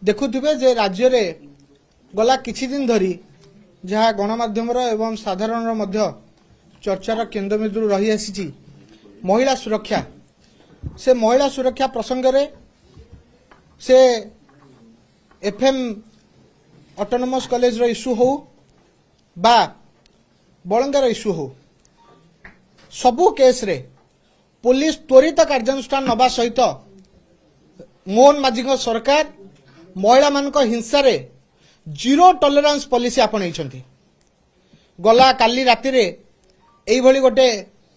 देखुवे जे राज्य रे गला किछि दिन धरी जहाँ गणमाध्यम एवं साधारण चर्चार केन्द्रबिंदु रही आसी महिला सुरक्षा से महिला सुरक्षा प्रसंग रे से एफएम ऑटोनोमस कॉलेज रो इश्यू हो बा बलंगार इश्यू हो सबु केस रे पुलिस त्वरित कार्यानुष्ठान नबा सहित मोहन माझी सरकार महिला मान हिंसा रे जीरो टॉलरेंस पॉलिसी आपणई गला काली राति रे एई भली गोटे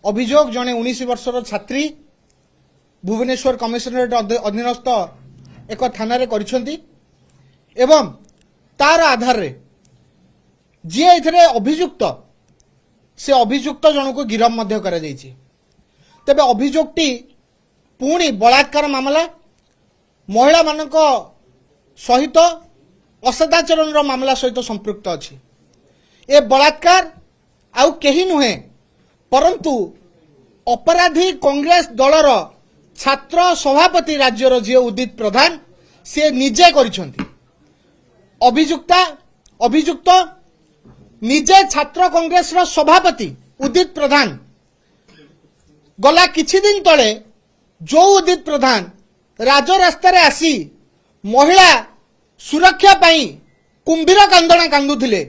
अभियोग जने 19 वर्षर छात्री भुवनेश्वर कमिशनरेट अधीनस्थ एक थाना रे करिसेंती एवं तार आधार रे जी एथिरे अभियुक्त से अभियुक्त जन को गिरफ मध्य करा जायछि। तेबे अभियोगटी पुणी बलात्कार मामला महिला मानक सहित असदाचरण मामला सहित संपृक्त अछि। ए बलात्कार आउ केही नुहे परंतु अपराधी कांग्रेस दलर छात्र सभापति राज्यर जी उदित प्रधान से निजे करिसेंती। अभियुक्त निजे छात्र कांग्रेस रो सभापति उदित प्रधान गला किछि दिन तले जो उदित प्रधान राजरास्ता रे आसी महिला सुरक्षा पाई कुंभीर कांदणा कांदुथिले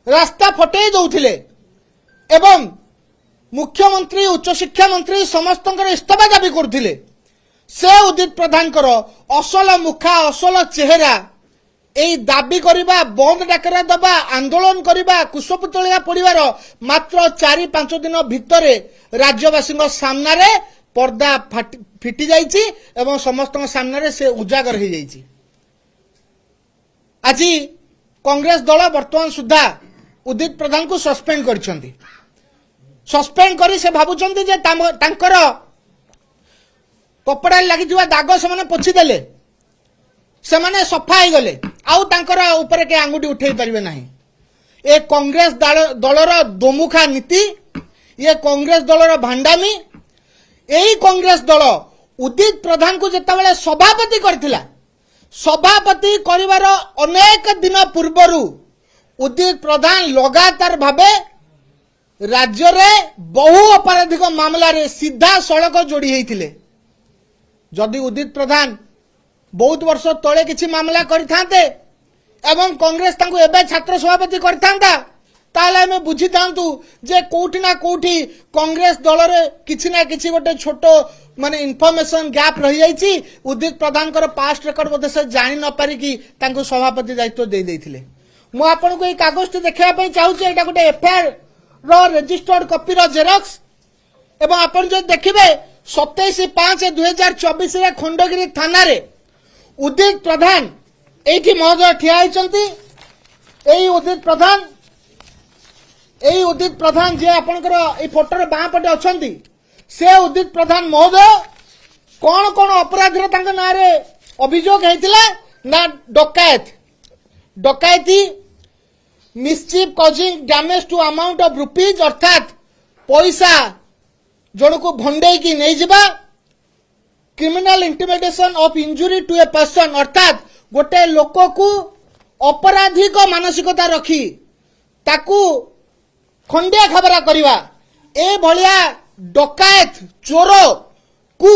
रास्ता फटेई दउथिले एवं मुख्यमंत्री उच्च शिक्षा मंत्री समस्त इस्तीफा दाबी करथिले से उदित प्रधान असल मुखा असल चेहरा एई दाबी करिबा बंद डाकरा दबा आंदोलन करिबा कुशपुतलिया पड़िबार मात्र 4-5 दिन भितरे राज्यवासी सामना रे पर्दा फिटी जाइछि एवं समस्त सामना रे से उजागर हो जाइछि। आज कांग्रेस दल वर्तमान सुधा उदित प्रधान को सस्पेंड करिसेंती। सस्पेंड करी से भाबुचंती जे तांकर कपड़ा लागि जुवा दाग से माने पोछि देले से माने सफा हो गले आउ तांकर ऊपर के आंगुठी उठेई परिबे नाही। ए कांग्रेस दलर दोमुखा नीति ये कांग्रेस दलर भांडामी एही कांग्रेस दल उदित प्रधान को जेतेबेले सभापति करथिला सभापति करिवार अनेक दिन पूर्वरु उदित प्रधान लगातार भाबे राज्य रे बहु अपराधिक मामला रे सीधा सड़क जोड़ी हेइथिले। जदि उदित प्रधान बहुत वर्ष तले किछि मामला करिथांते एवं कांग्रेस तांको एबे छात्र सभापति करथांता ताले हमें बुझी थांतु जे कोठी ना कोठी कांग्रेस दल रे किछि ना किछि गोटे छोटो माने इन्फॉर्मेशन गैप रही जाइछि। उदित प्रधान कर पास्ट रेकर्ड बोधे से जानि न पारि कि तांको सभापति दायित्व दे देथिले। मु आपन को ए कागज ते देखिया पई चाहूछि एटा गोटे एफआईआर रो रजिस्टर्ड कॉपी रो जेरॉक्स एवं आपन जो देखिबे 27/5/2024 रे खंडगिरी थाना रे उदित प्रधान एठी महोदय ठिया होइचंती। एई उदित प्रधान जे आपनकर ए फोटो रे बां पटे अछंती से उदित प्रधान महोदय कौन कौन अपराध रे तांका ना रे अभियोग हेतिला ना डकैती mischief causing damage to amount of rupees अर्थात पैसा जन को भंडे की नहीं जिबा criminal intimidation of injury to a person अर्थात गोटे लोक को अपराधिक मानसिकता रखी ताकू खंडिया खबरा करिवा ए भलिया डकायत चोर को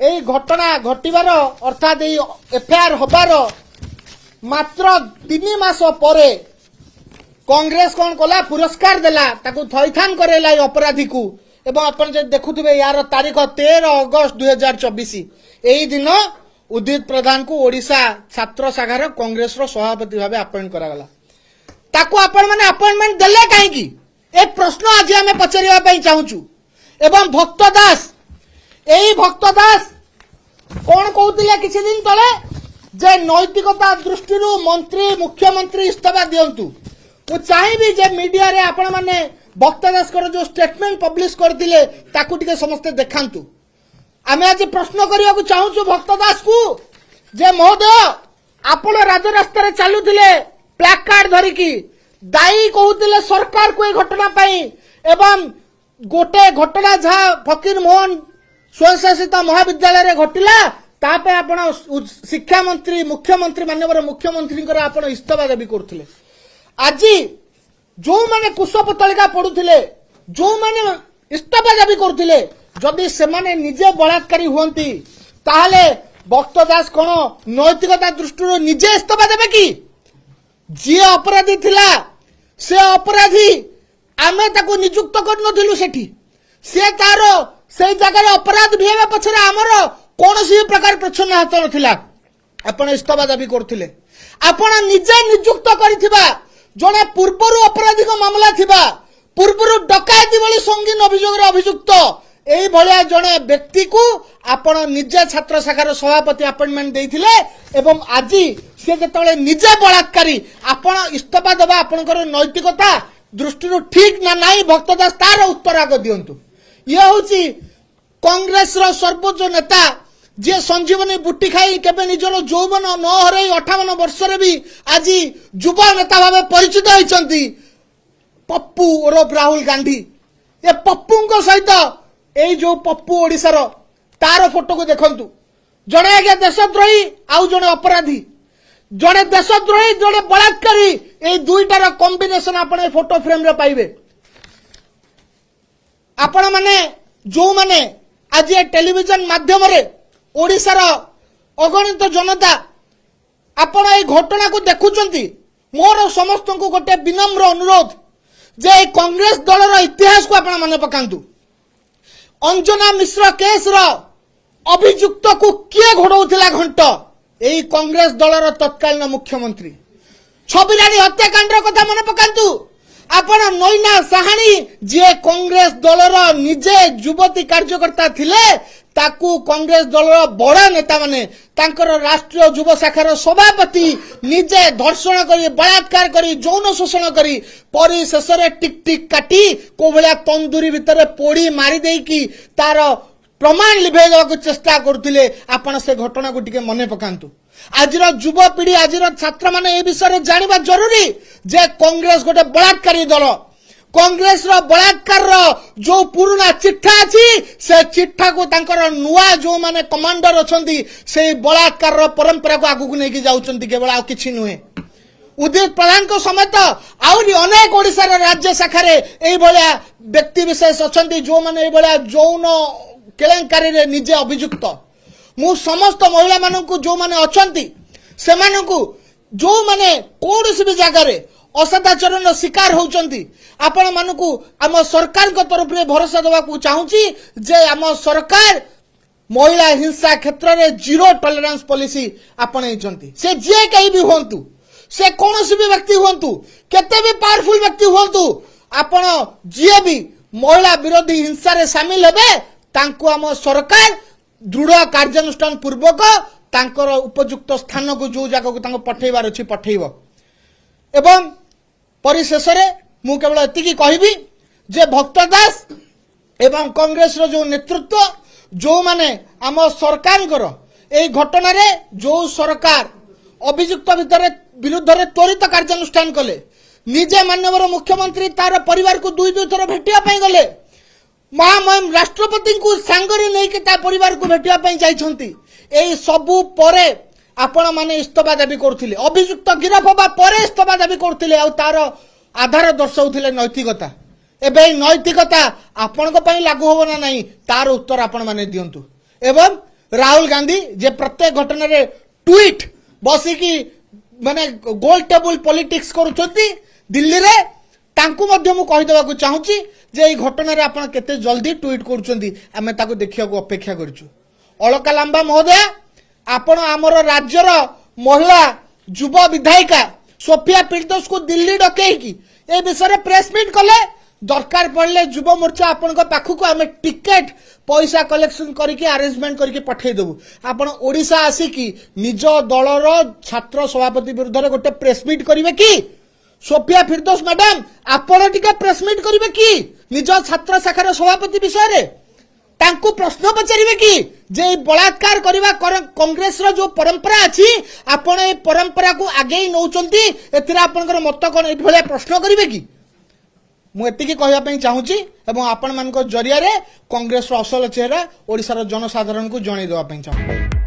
ए घटना घटिबार अर्थात ए एफआईआर होबार मात्र 3 मास परे कांग्रेस कौन कला पुरस्कार देला ताकू थैथान करेला अपराधी को एवं अपन जे देखुथिबे यार तारीख 13 अगस्त 2024 एही दिन उदित प्रधान को ओडिशा छात्र शाखार कांग्रेस रो सभापति भाबे अपॉइंट करागला। ताकू आपण माने अपॉइंटमेंट देले काहे की ए प्रश्न आज हमें पचरिया पई चाहूछु। एवं भक्त दास कौन कहउतिले किछि दिन तले जे नैतिकता दृष्टि मंत्री मुख्यमंत्री इस्तीफा दियंतु। मु चाहिबी जे मीडिया रे आपण माने भक्त दास कर जो स्टेटमेंट पब्लिश करथिले ताकू टिके समस्त देखांतु। आमे आज प्रश्न करिया को चाहूछु भक्त दास को जे महोदय आपण राजरास्ता रे चालुथिले प्लाकार्ड धरि की दाई कहउतिले सरकार को ए घटना पई एवं गोटे घटना जहाँ फकीर मोहन स्वयंशासित महाविद्यालय रे घटिला तापे आपण शिक्षा मंत्री मुख्यमंत्री माननीय मुख्यमंत्री आपण इस्तीफा दाबी करथिले आज जो माने कुशपुतलिका पड़ुथिले जो माने इस्तीफा दाबी करथिले जदि से माने निजे बलात्कारी हुंती ताहले भक्त दास कोन नैतिकता दृष्टि निजे इस्तीफा देबे कि जी अपराधी थिला से अपराधी आमे ताको नियुक्त कर नथिलु सेठी से तारो से जगह अपराध भेबा पछरे हमर कोनोसी प्रकार प्रश्न हाथ नथिला आपण इस्तीफा दाबी करथिले आपण निजे नियुक्त करिथिबा जने पूर्वरु अपराधिक मामला थिबा पूर्वरु डकायती भली संगीन अभियोग अभियुक्त एई भलिया जने व्यक्ति को आपण निजे छात्र शाखार सभापति अपॉइंटमेंट देइथिले एवं आज से जतले निजे बलात्कारी आपण इस्तीफा देबा आपनकर नैतिकता दृष्टि ठीक ना नाही भक्तदास तार उत्तर आग दियंतु ये होची कांग्रेस रो सर्वोच्च नेता जे संजीवनी बुट्टी खाई केबे निजर यौवन न हरई 58 वर्ष रे भी आज युवा नेता भावे परिचित होइचंती पप्पू ओरफ राहुल गांधी ये पप्पू सहित ए जो पप्पू ओडिशार तार फोटो को देखंतु जड़े आगे देशद्रोही आउ जड़े अपराधी जड़े देशद्रोही जड़े बलात्कारी ए दुईटार कॉम्बिनेशन आपण फोटो फ्रेम रे पाइबे आपण माने जो माने आज टेलीविजन माध्यम रे ओडिशार अगणित जनता आपण ए घटना को देखुचंती मोर समस्त को गोटे विनम्र अनुरोध जे कांग्रेस दलर इतिहास को आपण माने पकांतु अंजना मिश्र केस रो अभियुक्त को किए घोड़ौथिला घंट एई कांग्रेस दलर तत्कालीन मुख्यमंत्री छबिरानी हत्याकांड कथा मन पकांतु आपण नैना साहानी जे कांग्रेस दलर निजे युवती कार्यकर्ता थिले ताकू कांग्रेस दलर बड़ा नेता माने तांकर राष्ट्रीय युव शाखार सभापति निजे धर्षण करी बलात्कार करी यौन शोषण करी परी शेष टिक टिक काटी को भलिया तंदूरी भितर पोड़ी मारी देकी तार प्रमाण लिभे देवाक चेष्टा करथिले आपण से घटना को टिके मने पकांतु आजिर युवा पीढ़ी आजिर छात्र माने ए विषय जानिबा जरूरी जे कांग्रेस गोटे बलात्कारी दल कांग्रेस रो बलात्कार रो जो पुराना चिट्ठा अछि से चिट्ठा को तांकर नुआ जो माने कमांडर अछंती से बलात्कार रो परंपरा को आगु नेकी जाउचंती केवल आ किछि नुहे उदित प्रधान को समेत आउरी अनेक ओडिसा राज्य शाखा रे एई भलिया व्यक्ति विशेष अछंती जो माने एई भलिया जौन केलेंकारी रे निजे अभियुक्त मु समस्त महिला मानकु जो माने अछंती से मानकु जो माने कोनोसी भी जगह रे असदाचरण शिकार होउचंती आपण मानकु आम सरकार को तरफ रे भरोसा देवा को चाहूची जे आम सरकार महिला हिंसा क्षेत्र रे जीरो टॉलरेंस पॉलिसी आपणैचंती से जे कहीं भी होंतु से कोनोसी भी व्यक्ति होंतु केते भी पावरफुल व्यक्ति होंतु आपण जे भी महिला विरोधी हिंसा रे शामिल हेबे तांको आम सरकार दृढ़ कार्यानुष्ठान पूर्वक तांकर उपयुक्त स्थान को जो जगह को तांको पठेबार अछि पठेइबो एवं परिशेष मु केवल एतिकी कहबी जे भक्त दास एवं कांग्रेस रो जो नेतृत्व जो माने आम सरकार ए घटना रे जो सरकार अभियुक्त विरुद्ध रे त्वरित कार्यानुष्ठान कले निजे माननीय मुख्यमंत्री तार परिवार को दुई दुई थर भेटिया पई गले महामहिम राष्ट्रपति को सांगरे नहीं के ता परिवार को भेटिया पई जाइछंती एई सबु परे आपण माने इस्तीफा दाबी करथिले अभियुक्त गिरफ होबा परे इस्तीफा दाबी करथिले आ तार आधार दर्शाउथिले नैतिकता एबे नैतिकता आपण को पई लागू होबो ना नहीं तार उत्तर आपण माने दियंतु एवं राहुल गांधी जे प्रत्येक घटना रे ट्वीट बसी की माने गोल टेबल पॉलिटिक्स करूछंती दिल्ली रे तांकु मध्य मु कहि देबा को चाहूची जे ई घटना रे आपण केते जल्दी ट्वीट करूछंती आमे ताको देखिया को अपेक्षा करछु अलका लांबा महोदय आपण आमर राज्यर महिला युव विधायिका सोफिया पीड़ितोस को दिल्ली डकई की ए विषय प्रेस मीट कले दरकार पड़ले युव मोर्चा आपण पाखु को आमे टिकेट पैसा कलेक्शन करके अरेंजमेंट करके पठे देबु आपण ओडिशा आसी की निज दलर छात्र सभापति विरुद्ध रे गोटे प्रेस मीट करिवे की सोफिया फिरदौस मैडम आपण टिके प्रेस मीट करिवे की निज छात्र शाखार सभापति विषय रे तांको प्रश्न पचारिवे कि जे बलात्कार करबा कांग्रेस रो जो परंपरा अछि आपण ए परंपरा को आगे नौचंती एथिरा आपनकर मत कोन ए भले प्रश्न करिवे कि मु एतिकी कहया पई चाहूची एवं आपण मानको जरिया रे कांग्रेस रो असल चेहरा ओडिसा रो जनसाधारण को जणै देवा पई चाहू।